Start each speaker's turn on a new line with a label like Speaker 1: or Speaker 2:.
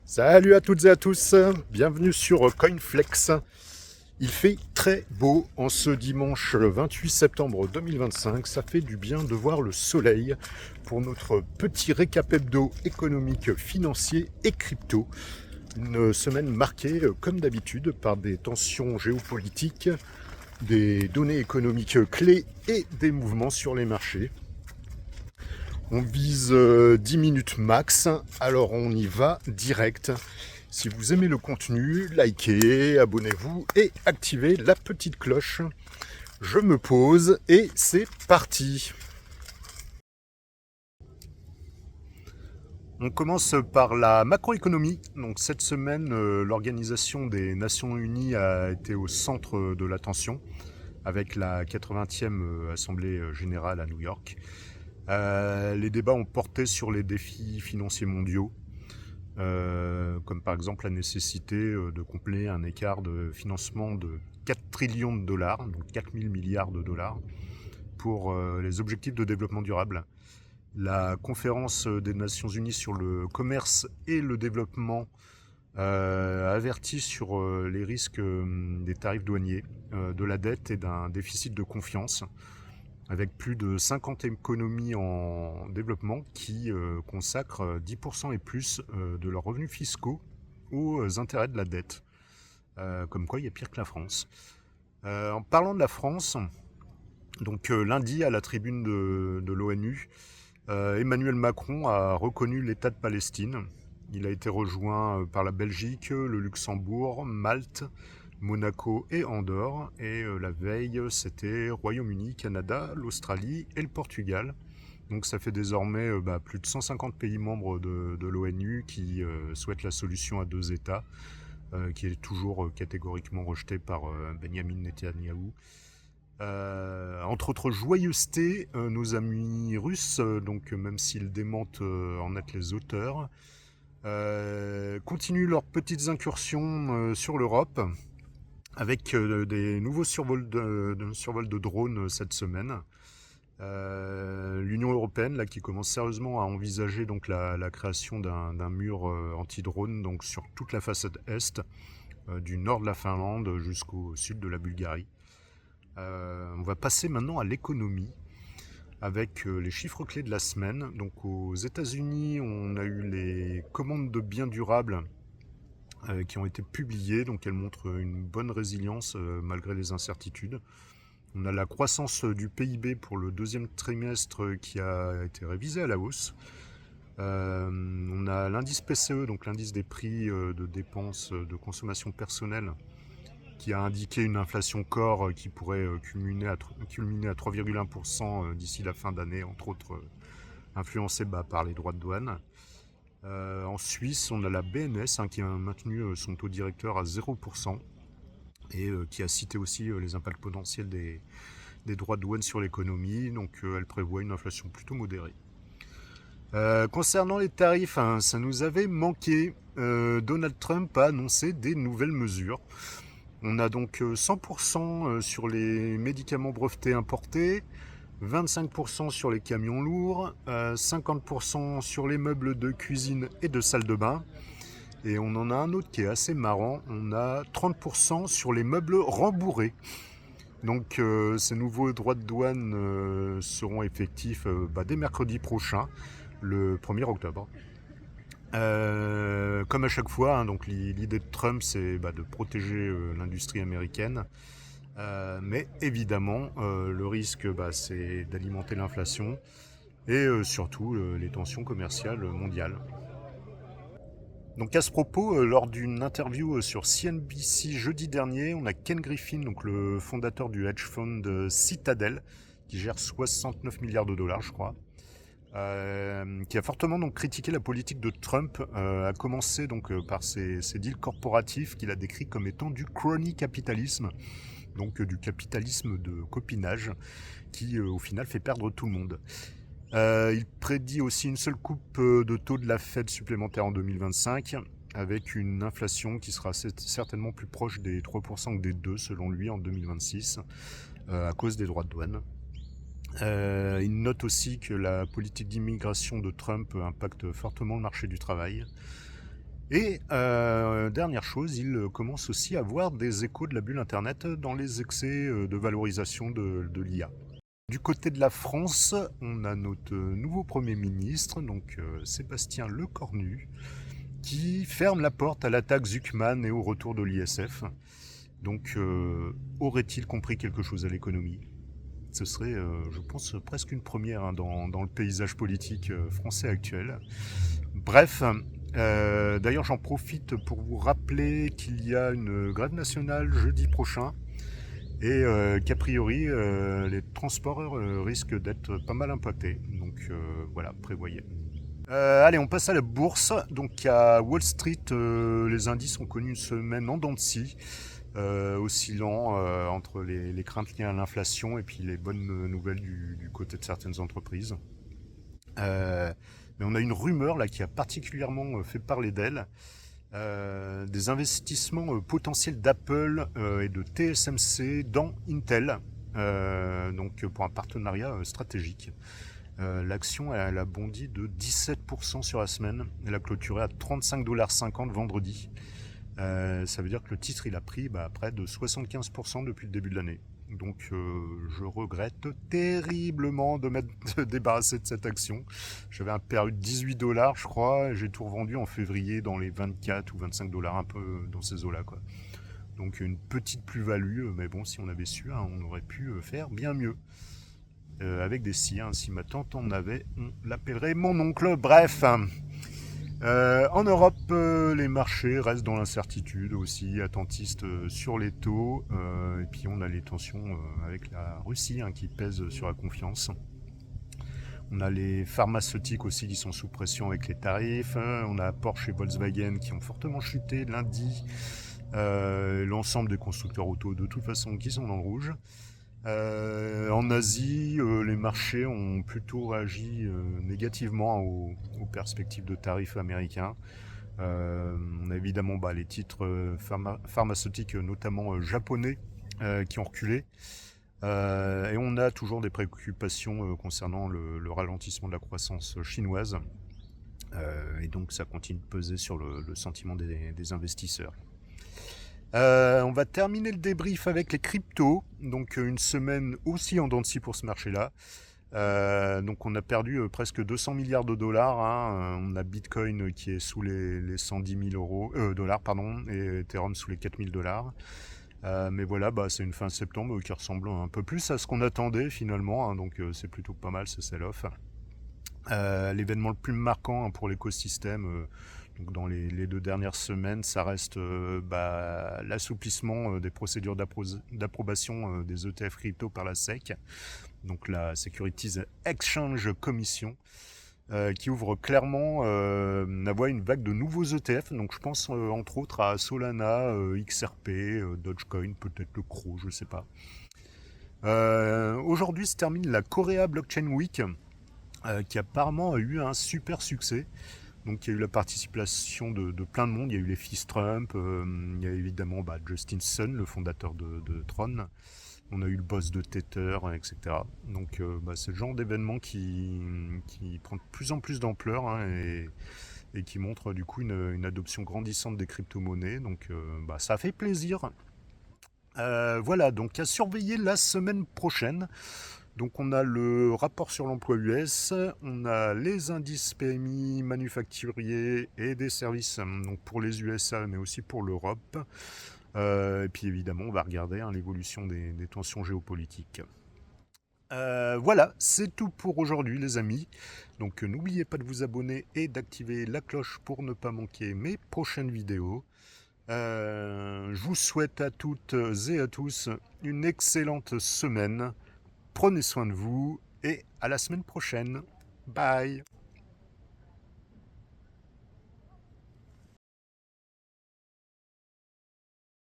Speaker 1: Salut à toutes et à tous, bienvenue sur Coinflex. Il fait très beau en ce dimanche 28 septembre 2025, ça fait du bien de voir le soleil pour notre petit récap hebdo économique, financier et crypto. Une semaine marquée comme d'habitude par des tensions géopolitiques, des données économiques clés et des mouvements sur les marchés. On vise 10 minutes max, alors on y va direct. Si vous aimez le contenu, likez, abonnez-vous et activez la petite cloche. Je me pose et c'est parti. On commence par la macroéconomie. Donc cette semaine, l'Organisation des Nations Unies a été au centre de l'attention avec la 80e Assemblée générale à New York. Les débats ont porté sur les défis financiers mondiaux, comme par exemple la nécessité de combler un écart de financement de 4 trillions de dollars, donc 4000 milliards de dollars, pour les objectifs de développement durable. La conférence des Nations Unies sur le commerce et le développement a averti sur les risques des tarifs douaniers, de la dette et d'un déficit de confiance, avec plus de 50 économies en développement qui consacrent 10% et plus de leurs revenus fiscaux aux intérêts de la dette. Comme quoi, il y a pire que la France. En parlant de la France, donc lundi à la tribune de l'ONU, Emmanuel Macron a reconnu l'État de Palestine. Il a été rejoint par la Belgique, le Luxembourg, Malte, Monaco et Andorre. Et la veille, c'était Royaume-Uni, Canada, l'Australie et le Portugal. Donc ça fait désormais plus de 150 pays membres de l'ONU qui souhaitent la solution à deux États, qui est toujours catégoriquement rejetée par Benjamin Netanyahou. Entre autres joyeusetés, nos amis russes, donc même s'ils démentent en être les auteurs, continuent leurs petites incursions sur l'Europe, avec des nouveaux survols de drones cette semaine. L'Union européenne là, qui commence sérieusement à envisager donc la création d'un mur anti-drone donc sur toute la façade est, du nord de la Finlande jusqu'au sud de la Bulgarie. On va passer maintenant à l'économie avec les chiffres clés de la semaine. Donc aux États-Unis, on a eu les commandes de biens durables qui ont été publiées. Donc elles montrent une bonne résilience malgré les incertitudes. On a la croissance du PIB pour le deuxième trimestre qui a été révisée à la hausse. On a l'indice PCE, donc l'indice des prix de dépenses de consommation personnelle, qui a indiqué une inflation core qui pourrait culminer à 3,1% d'ici la fin d'année, entre autres influencée par les droits de douane. En Suisse, on a la BNS qui a maintenu son taux directeur à 0% et qui a cité aussi les impacts potentiels des droits de douane sur l'économie. Donc elle prévoit une inflation plutôt modérée. Concernant les tarifs, ça nous avait manqué. Donald Trump a annoncé des nouvelles mesures. On a donc 100% sur les médicaments brevetés importés, 25% sur les camions lourds, 50% sur les meubles de cuisine et de salle de bain. Et on en a un autre qui est assez marrant, on a 30% sur les meubles rembourrés. Donc ces nouveaux droits de douane seront effectifs dès mercredi prochain, le 1er octobre. Comme à chaque fois, donc l'idée de Trump, c'est de protéger l'industrie américaine. Mais évidemment, le risque, c'est d'alimenter l'inflation et surtout les tensions commerciales mondiales. Donc à ce propos, lors d'une interview sur CNBC jeudi dernier, on a Ken Griffin, donc le fondateur du hedge fund Citadel, qui gère 69 milliards de dollars, je crois, qui a fortement donc critiqué la politique de Trump, a commencé donc par ses deals corporatifs qu'il a décrits comme étant du crony capitalisme, donc du capitalisme de copinage, qui au final fait perdre tout le monde. Il prédit aussi une seule coupe de taux de la Fed supplémentaire en 2025, avec une inflation qui sera certainement plus proche des 3% que des 2% selon lui en 2026, à cause des droits de douane. Il note aussi que la politique d'immigration de Trump impacte fortement le marché du travail. Et dernière chose, il commence aussi à voir des échos de la bulle Internet dans les excès de valorisation de l'IA. Du côté de la France, on a notre nouveau Premier ministre, donc Sébastien Lecornu, qui ferme la porte à l'attaque Zuckman et au retour de l'ISF. Donc aurait-il compris quelque chose à l'économie? Ce serait, je pense, presque une première hein, dans le paysage politique français actuel. Bref, d'ailleurs j'en profite pour vous rappeler qu'il y a une grève nationale jeudi prochain et qu'a priori les transports risquent d'être pas mal impactés. Donc voilà, prévoyez. Allez, on passe à la bourse. Donc à Wall Street, les indices ont connu une semaine en dents de scie, oscillant entre les craintes liées à l'inflation et puis les bonnes nouvelles du côté de certaines entreprises. Mais on a une rumeur là qui a particulièrement fait parler d'elle. Des investissements potentiels d'Apple et de TSMC dans Intel, donc pour un partenariat stratégique. L'action elle a bondi de 17% sur la semaine. Elle a clôturé à 35,50$ vendredi. Ça veut dire que le titre il a pris près de 75% depuis le début de l'année. Donc je regrette terriblement de m'être débarrassé de cette action. J'avais un perdu de 18$, je crois, et j'ai tout revendu en février dans les 24 ou 25$, un peu dans ces eaux-là, quoi. Donc une petite plus-value, mais bon, si on avait su, hein, on aurait pu faire bien mieux. Avec des scies, hein, si ma tante en avait, on l'appellerait mon oncle. Bref, en Europe, les marchés restent dans l'incertitude aussi, attentistes sur les taux. Et puis on a les tensions avec la Russie hein, qui pèsent sur la confiance. On a les pharmaceutiques aussi qui sont sous pression avec les tarifs. On a Porsche et Volkswagen qui ont fortement chuté lundi. L'ensemble des constructeurs auto de toute façon qui sont dans le rouge. En Asie, les marchés ont plutôt réagi négativement aux perspectives de tarifs américains. On a évidemment les titres pharmaceutiques, notamment japonais, qui ont reculé. Et on a toujours des préoccupations concernant le ralentissement de la croissance chinoise. Et donc ça continue de peser sur le sentiment des investisseurs. On va terminer le débrief avec les cryptos. Donc une semaine aussi en dents de scie pour ce marché-là. Donc on a perdu presque 200 milliards de dollars. Hein. On a Bitcoin qui est sous les 110 000 dollars, pardon, et Ethereum sous les 4 000 dollars. Mais voilà, c'est une fin septembre qui ressemble un peu plus à ce qu'on attendait finalement. Hein. Donc c'est plutôt pas mal ce sell-off. L'événement le plus marquant hein, pour l'écosystème donc dans les 2 dernières semaines, ça reste l'assouplissement des procédures d'approbation des ETF crypto par la SEC, donc la Securities Exchange Commission, qui ouvre clairement la voie à une vague de nouveaux ETF. Donc je pense entre autres à Solana, XRP, Dogecoin, peut-être le CRO, je ne sais pas. Aujourd'hui se termine la Korea Blockchain Week, qui apparemment a eu un super succès. Donc il y a eu la participation de plein de monde, il y a eu les fils Trump, il y a évidemment Justin Sun, le fondateur de Tron, on a eu le boss de Tether, etc. Donc c'est le genre d'événement qui prend de plus en plus d'ampleur hein, et qui montre du coup une adoption grandissante des crypto-monnaies. Donc ça fait plaisir. Voilà, donc à surveiller la semaine prochaine. Donc on a le rapport sur l'emploi US, on a les indices PMI manufacturiers et des services donc pour les USA mais aussi pour l'Europe. Et puis évidemment on va regarder hein, l'évolution des tensions géopolitiques. Voilà, c'est tout pour aujourd'hui les amis. Donc n'oubliez pas de vous abonner et d'activer la cloche pour ne pas manquer mes prochaines vidéos. Je vous souhaite à toutes et à tous une excellente semaine. Prenez soin de vous et à la semaine prochaine. Bye.